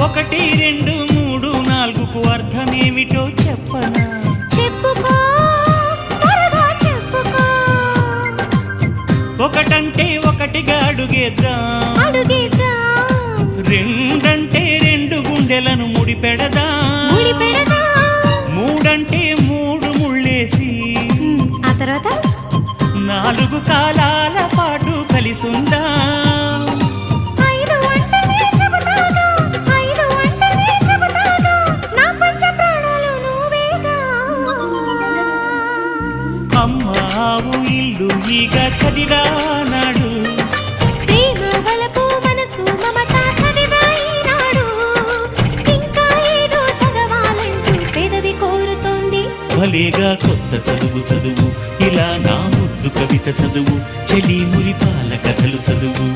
ఒకటి రెండు మూడు నాలుగుకు అర్థమేమిటో చెప్పనా? చెప్పుకో త్వరగా చెప్పుకో. ఒకటంటే ఒకటిగా అడుగేద్దాం, రెండంటే రెండు గుండెలను ముడిపెడదాం, మూడంటే మూడు ముళ్ళేసి ఆ తర్వాత నాలుగు కాలాల పాటు కలిసుందాం. అమ్మావు ఇల్లు ఈగ చదివానాడు, ప్రేమ వలపు మనసు మమత చదివాయినాడు. ఇంకా ఏదో చదవాలంటూ పెదవి కోరుతోంది. భలేగా కొత్త చదువు చదువు, ఇలా నా ముద్దు కవిత చదువు, చెలి మురిపాల కథలు చదువు.